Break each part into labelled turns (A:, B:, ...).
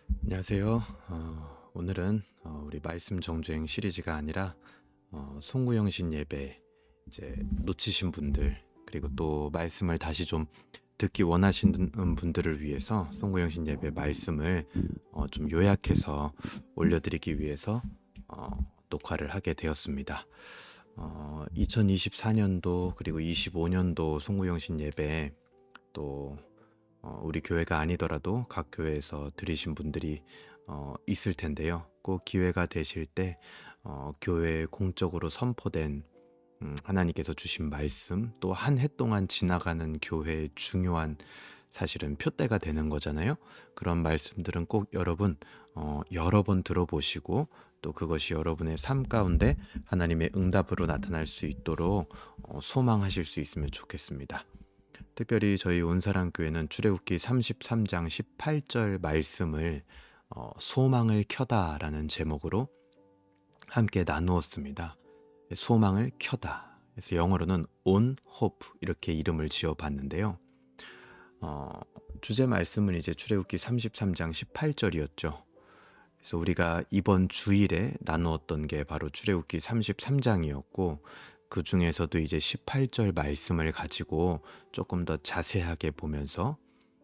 A: 안녕하세요. 오늘은 우리 말씀 정주행 시리즈가 아니라 송구영신 예배 이제 놓치신 분들, 그리고 또 말씀을 다시 좀 듣기 원하시는 분들을 위해서 송구영신 예배 말씀을 좀 요약해서 올려드리기 위해서 녹화를 하게 되었습니다. 2024년도 그리고 25년도 송구영신 예배, 또 우리 교회가 아니더라도 각 교회에서 들으신 분들이 있을 텐데요. 꼭 기회가 되실 때 교회에 공적으로 선포된 하나님께서 주신 말씀, 또 한 해 동안 지나가는 교회의 중요한, 사실은 표대가 되는 거잖아요. 그런 말씀들은 꼭 여러분 여러 번 들어보시고, 또 그것이 여러분의 삶 가운데 하나님의 응답으로 나타날 수 있도록 소망하실 수 있으면 좋겠습니다. 특별히 저희 온사랑교회는 출애굽기 33장 18절 말씀을 소망을 켜다라는 제목으로 함께 나누었습니다. 소망을 켜다. 그래서 영어로는 On Hope 이렇게 이름을 지어봤는데요. 주제 말씀은 이제 출애굽기 33장 18절이었죠. 그래서 우리가 이번 주일에 나누었던 게 바로 출애굽기 33장이었고, 그 중에서도 이제 18절 말씀을 가지고 조금 더 자세하게 보면서,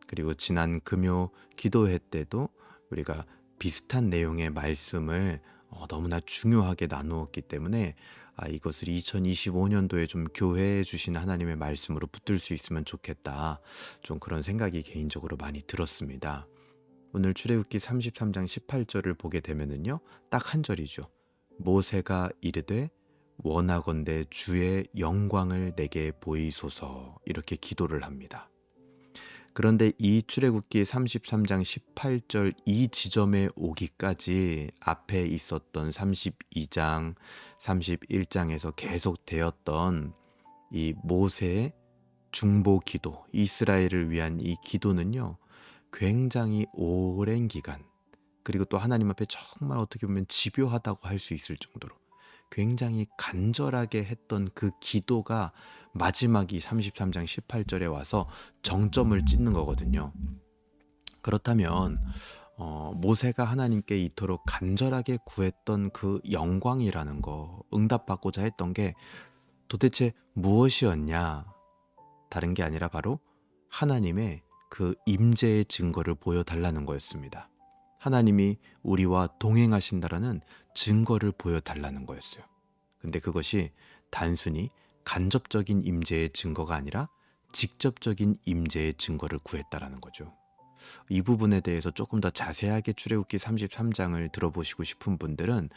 A: 그리고 지난 금요 기도회 때도 우리가 비슷한 내용의 말씀을 너무나 중요하게 나누었기 때문에 이것을 2025년도에 좀 교회에 주신 하나님의 말씀으로 붙들 수 있으면 좋겠다, 좀 그런 생각이 개인적으로 많이 들었습니다. 오늘 출애굽기 33장 18절을 보게 되면은요, 딱 한 절이죠. 모세가 이르되 원하건대 주의 영광을 내게 보이소서, 이렇게 기도를 합니다. 그런데 이 출애굽기 33장 18절 이 지점에 오기까지 앞에 있었던 32장, 31장에서 계속 되었던 이 모세의 중보 기도, 이스라엘을 위한 이 기도는요, 굉장히 오랜 기간, 그리고 또 하나님 앞에 정말 어떻게 보면 집요하다고 할 수 있을 정도로 굉장히 간절하게 했던 그 기도가 마지막이 33장 18절에 와서 정점을 찍는 거거든요. 그렇다면 모세가 하나님께 이토록 간절하게 구했던 그 영광이라는 거, 응답받고자 했던 게 도대체 무엇이었냐? 다른 게 아니라 바로 하나님의 그 임재의 증거를 보여달라는 거였습니다. 하나님이 우리와 동행하신다라는 증거를 보여달라는 거였어요. 근데 그것이 단순히 간접적인 임재의 증거가 아니라 직접적인 임재의 증거를 구했다라는 거죠. 이 부분에 대해서 조금 더 자세하게 출애굽기 33장을 들어보시고 싶은 분들은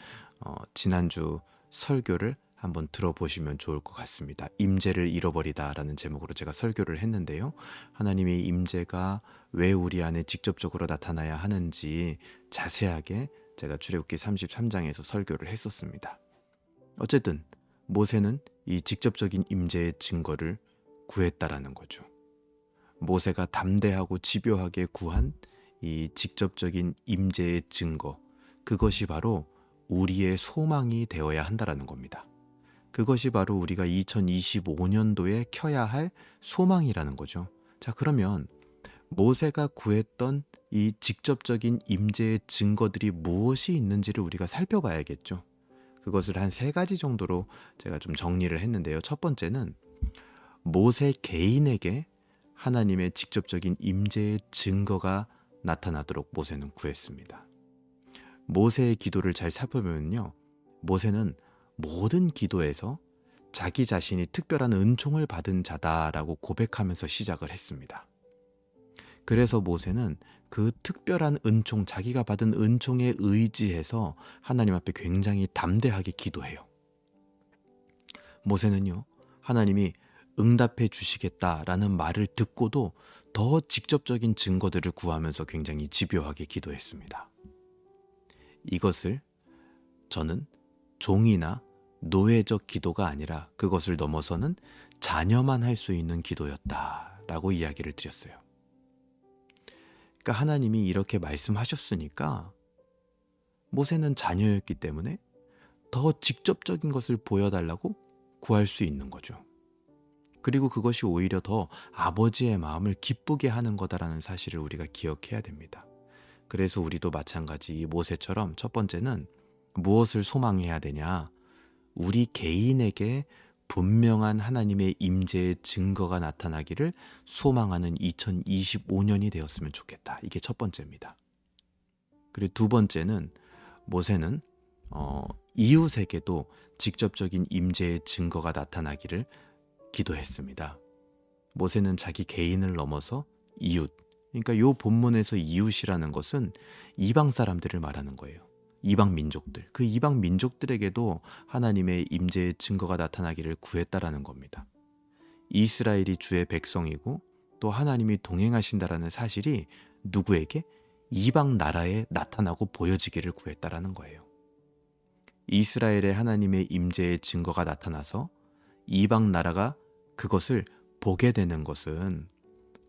A: 지난주 설교를 한번 들어보시면 좋을 것 같습니다. 임재를 잃어버리다라는 제목으로 제가 설교를 했는데요. 하나님의 임재가 왜 우리 안에 직접적으로 나타나야 하는지 자세하게 제가 출애굽기 33장에서 설교를 했었습니다. 어쨌든 모세는 이 직접적인 임재의 증거를 구했다라는 거죠. 모세가 담대하고 집요하게 구한 이 직접적인 임재의 증거, 그것이 바로 우리의 소망이 되어야 한다라는 겁니다. 그것이 바로 우리가 2025년도에 켜야 할 소망이라는 거죠. 자, 그러면 모세가 구했던 이 직접적인 임재의 증거들이 무엇이 있는지를 우리가 살펴봐야겠죠. 그것을 한 3가지 정도로 제가 좀 정리를 했는데요. 첫 번째는 모세 개인에게 하나님의 직접적인 임재의 증거가 나타나도록 모세는 구했습니다. 모세의 기도를 잘 살펴보면요, 모세는 모든 기도에서 자기 자신이 특별한 은총을 받은 자다라고 고백하면서 시작을 했습니다. 그래서 모세는 그 특별한 은총, 자기가 받은 은총에 의지해서 하나님 앞에 굉장히 담대하게 기도해요. 모세는요, 하나님이 응답해 주시겠다라는 말을 듣고도 더 직접적인 증거들을 구하면서 굉장히 집요하게 기도했습니다. 이것을 저는 종이나 노예적 기도가 아니라 그것을 넘어서는 자녀만 할 수 있는 기도였다라고 이야기를 드렸어요. 그러니까 하나님이 이렇게 말씀하셨으니까 모세는 자녀였기 때문에 더 직접적인 것을 보여달라고 구할 수 있는 거죠. 그리고 그것이 오히려 더 아버지의 마음을 기쁘게 하는 거다라는 사실을 우리가 기억해야 됩니다. 그래서 우리도 마찬가지 이 모세처럼 첫 번째는 무엇을 소망해야 되냐? 우리 개인에게 분명한 하나님의 임재의 증거가 나타나기를 소망하는 2025년이 되었으면 좋겠다. 이게 첫 번째입니다. 그리고 두 번째는 모세는 이웃에게도 직접적인 임재의 증거가 나타나기를 기도했습니다. 모세는 자기 개인을 넘어서 이웃, 그러니까 이 본문에서 이웃이라는 것은 이방 사람들을 말하는 거예요. 이방 민족들, 그 이방 민족들에게도 하나님의 임재의 증거가 나타나기를 구했다라는 겁니다. 이스라엘이 주의 백성이고 또 하나님이 동행하신다라는 사실이 누구에게? 이방 나라에 나타나고 보여지기를 구했다라는 거예요. 이스라엘의 하나님의 임재의 증거가 나타나서 이방 나라가 그것을 보게 되는 것은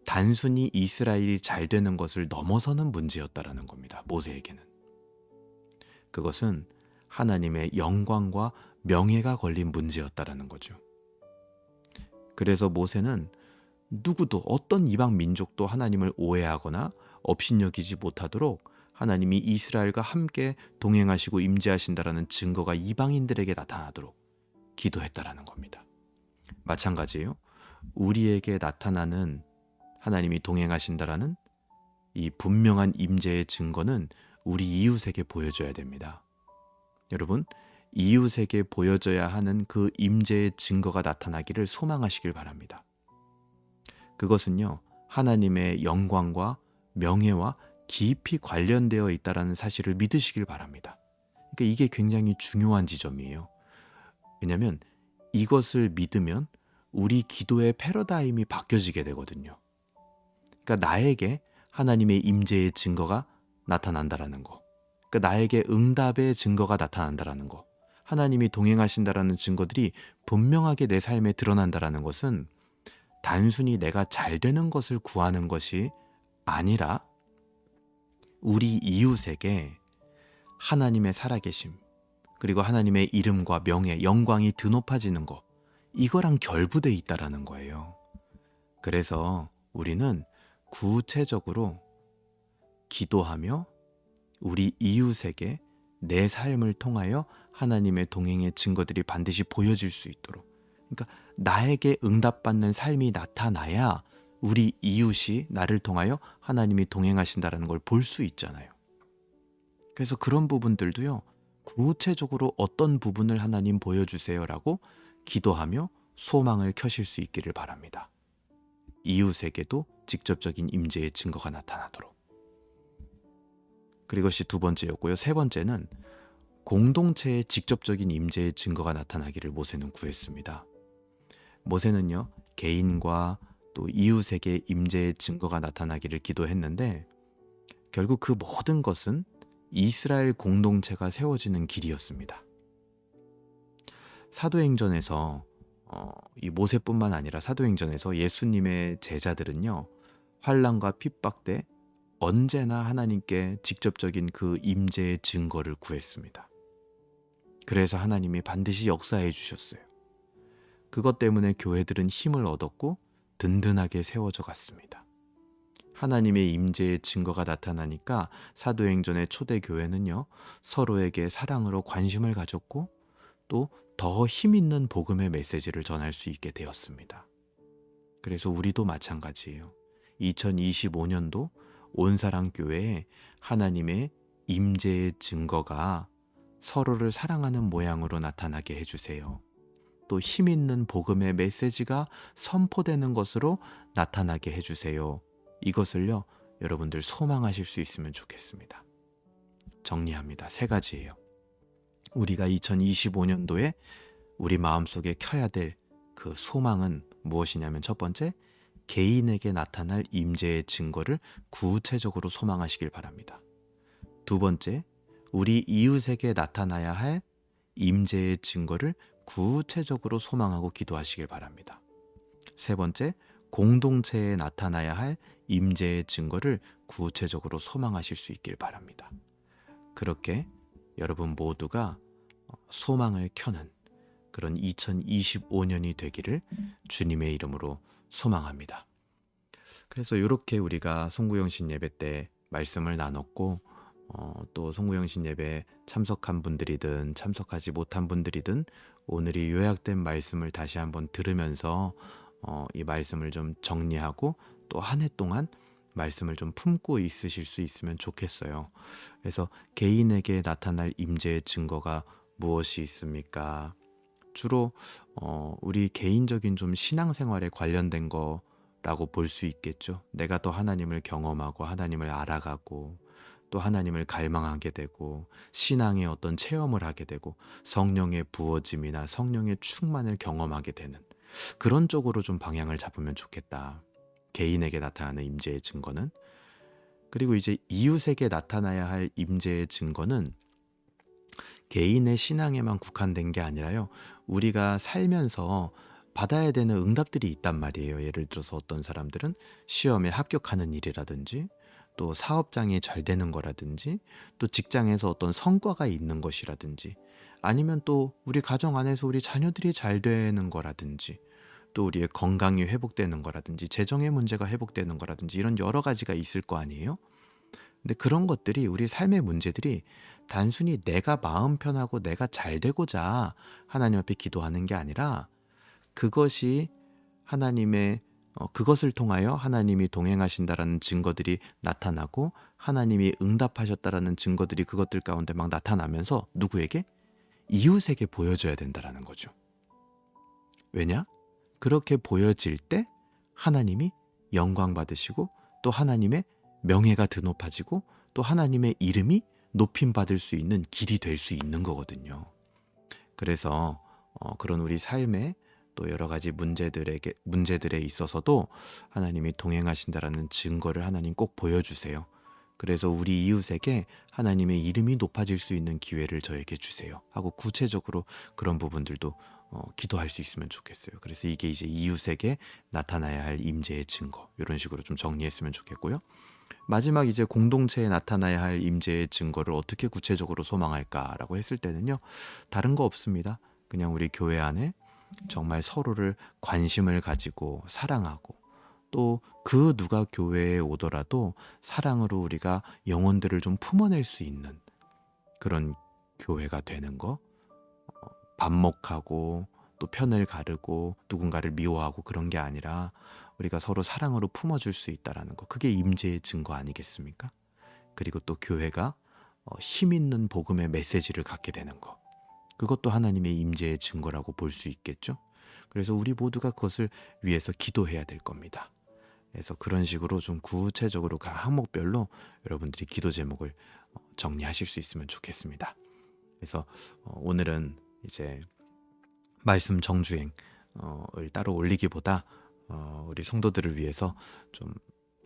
A: 단순히 이스라엘이 잘 되는 것을 넘어서는 문제였다라는 겁니다. 모세에게는. 그것은 하나님의 영광과 명예가 걸린 문제였다라는 거죠. 그래서 모세는 누구도 어떤 이방 민족도 하나님을 오해하거나 업신여기지 못하도록 하나님이 이스라엘과 함께 동행하시고 임재하신다라는 증거가 이방인들에게 나타나도록 기도했다라는 겁니다. 마찬가지예요. 우리에게 나타나는 하나님이 동행하신다라는 이 분명한 임재의 증거는 우리 이웃에게 보여줘야 됩니다. 여러분, 이웃에게 보여져야 하는 그 임재의 증거가 나타나기를 소망하시길 바랍니다. 그것은요, 하나님의 영광과 명예와 깊이 관련되어 있다는 사실을 믿으시길 바랍니다. 그러니까 이게 굉장히 중요한 지점이에요. 왜냐하면 이것을 믿으면 우리 기도의 패러다임이 바뀌어지게 되거든요. 그러니까 나에게 하나님의 임재의 증거가 나타난다라는 거, 그러니까 나에게 응답의 증거가 나타난다라는 거, 하나님이 동행하신다라는 증거들이 분명하게 내 삶에 드러난다라는 것은 단순히 내가 잘 되는 것을 구하는 것이 아니라 우리 이웃에게 하나님의 살아계심, 그리고 하나님의 이름과 명예, 영광이 드높아지는 것, 이거랑 결부돼 있다라는 거예요. 그래서 우리는 구체적으로 기도하며 우리 이웃에게 내 삶을 통하여 하나님의 동행의 증거들이 반드시 보여질 수 있도록, 그러니까 나에게 응답받는 삶이 나타나야 우리 이웃이 나를 통하여 하나님이 동행하신다는 걸 볼 수 있잖아요. 그래서 그런 부분들도요, 구체적으로 어떤 부분을 하나님 보여주세요라고 기도하며 소망을 켜실 수 있기를 바랍니다. 이웃에게도 직접적인 임재의 증거가 나타나도록. 그것이 두 번째였고요. 세 번째는 공동체의 직접적인 임재의 증거가 나타나기를 모세는 구했습니다. 모세는요, 개인과 또 이웃에게 임재의 증거가 나타나기를 기도했는데 결국 그 모든 것은 이스라엘 공동체가 세워지는 길이었습니다. 사도행전에서 이 모세뿐만 아니라 사도행전에서 예수님의 제자들은요, 환난과 핍박 때 언제나 하나님께 직접적인 그 임재의 증거를 구했습니다. 그래서 하나님이 반드시 역사해 주셨어요. 그것 때문에 교회들은 힘을 얻었고 든든하게 세워져 갔습니다. 하나님의 임재의 증거가 나타나니까 사도행전의 초대교회는요, 서로에게 사랑으로 관심을 가졌고 또 더 힘있는 복음의 메시지를 전할 수 있게 되었습니다. 그래서 우리도 마찬가지예요. 2025년도 온사랑교회에 하나님의 임재의 증거가 서로를 사랑하는 모양으로 나타나게 해주세요. 또 힘있는 복음의 메시지가 선포되는 것으로 나타나게 해주세요. 이것을요, 여러분들 소망하실 수 있으면 좋겠습니다. 정리합니다. 세 가지예요. 우리가 2025년도에 우리 마음속에 켜야 될 그 소망은 무엇이냐면, 첫 번째, 개인에게 나타날 임재의 증거를 구체적으로 소망하시길 바랍니다. 두 번째, 우리 이웃에게 나타나야 할 임재의 증거를 구체적으로 소망하고 기도하시길 바랍니다. 세 번째, 공동체에 나타나야 할 임재의 증거를 구체적으로 소망하실 수 있길 바랍니다. 그렇게 여러분 모두가 소망을 켜는 그런 2025년이 되기를 주님의 이름으로 소망합니다. 그래서 이렇게 우리가 송구영신 예배 때 말씀을 나눴고 또 송구영신 예배에 참석한 분들이든 참석하지 못한 분들이든 오늘이 요약된 말씀을 다시 한번 들으면서 이 말씀을 좀 정리하고 또 한 해 동안 말씀을 좀 품고 있으실 수 있으면 좋겠어요. 그래서 개인에게 나타날 임재의 증거가 무엇이 있습니까? 주로 우리 개인적인 좀 신앙생활에 관련된 거라고 볼 수 있겠죠. 내가 더 하나님을 경험하고 하나님을 알아가고 또 하나님을 갈망하게 되고 신앙의 어떤 체험을 하게 되고 성령의 부어짐이나 성령의 충만을 경험하게 되는 그런 쪽으로 좀 방향을 잡으면 좋겠다. 개인에게 나타나는 임재의 증거는. 그리고 이제 이웃에게 나타나야 할 임재의 증거는 개인의 신앙에만 국한된 게 아니라요. 우리가 살면서 받아야 되는 응답들이 있단 말이에요. 예를 들어서 어떤 사람들은 시험에 합격하는 일이라든지 또 사업장이 잘 되는 거라든지 또 직장에서 어떤 성과가 있는 것이라든지 아니면 또 우리 가정 안에서 우리 자녀들이 잘 되는 거라든지 또 우리의 건강이 회복되는 거라든지 재정의 문제가 회복되는 거라든지 이런 여러 가지가 있을 거 아니에요. 근데 그런 것들이 우리 삶의 문제들이 단순히 내가 마음 편하고 내가 잘 되고자 하나님 앞에 기도하는 게 아니라 그것이 하나님의 그것을 통하여 하나님이 동행하신다라는 증거들이 나타나고 하나님이 응답하셨다라는 증거들이 그것들 가운데 막 나타나면서 누구에게? 이웃에게 보여줘야 된다라는 거죠. 왜냐? 그렇게 보여질 때 하나님이 영광 받으시고 또 하나님의 명예가 드높아지고 또 하나님의 이름이 높임 받을 수 있는 길이 될 수 있는 거거든요. 그래서 그런 우리 삶에 또 여러 가지 문제들에 있어서도 하나님이 동행하신다라는 증거를 하나님 꼭 보여주세요. 그래서 우리 이웃에게 하나님의 이름이 높아질 수 있는 기회를 저에게 주세요 하고 구체적으로 그런 부분들도 기도할 수 있으면 좋겠어요. 그래서 이게 이제 이웃에게 나타나야 할 임재의 증거 이런 식으로 좀 정리했으면 좋겠고요. 마지막 이제 공동체에 나타나야 할 임재의 증거를 어떻게 구체적으로 소망할까라고 했을 때는요. 다른 거 없습니다. 그냥 우리 교회 안에 정말 서로를 관심을 가지고 사랑하고 또 그 누가 교회에 오더라도 사랑으로 우리가 영혼들을 좀 품어낼 수 있는 그런 교회가 되는 거. 반목하고 또 편을 가르고 누군가를 미워하고 그런 게 아니라 우리가 서로 사랑으로 품어줄 수 있다라는 거. 그게 임재의 증거 아니겠습니까? 그리고 또 교회가 힘 있는 복음의 메시지를 갖게 되는 거. 그것도 하나님의 임재의 증거라고 볼 수 있겠죠. 그래서 우리 모두가 그것을 위해서 기도해야 될 겁니다. 그래서 그런 식으로 좀 구체적으로 각 항목별로 여러분들이 기도 제목을 정리하실 수 있으면 좋겠습니다. 그래서 오늘은 이제 말씀 정주행을 따로 올리기보다 우리 성도들을 위해서 좀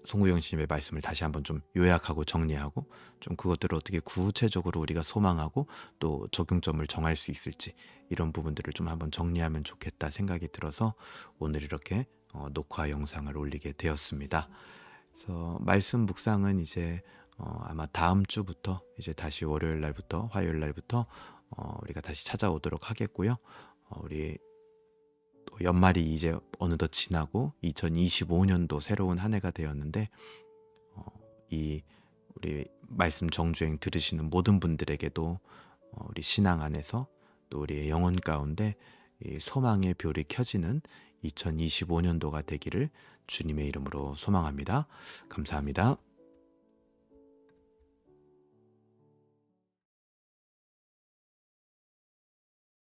A: 송구영 씨님의 말씀을 다시 한번 좀 요약하고 정리하고 좀 그것들을 어떻게 구체적으로 우리가 소망하고 또 적용점을 정할 수 있을지 이런 부분들을 좀 한번 정리하면 좋겠다 생각이 들어서 오늘 이렇게 녹화 영상을 올리게 되었습니다. 그래서 말씀 묵상은 이제 아마 다음 주부터 이제 다시 월요일 날부터 화요일 날부터 우리가 다시 찾아오도록 하겠고요. 우리 또 연말이 이제 어느덧 지나고 2025년도 새로운 한 해가 되었는데 이 우리 말씀 정주행 들으시는 모든 분들에게도 우리 신앙 안에서 또 우리의 영혼 가운데 이 소망의 별이 켜지는 2025년도가 되기를 주님의 이름으로 소망합니다. 감사합니다.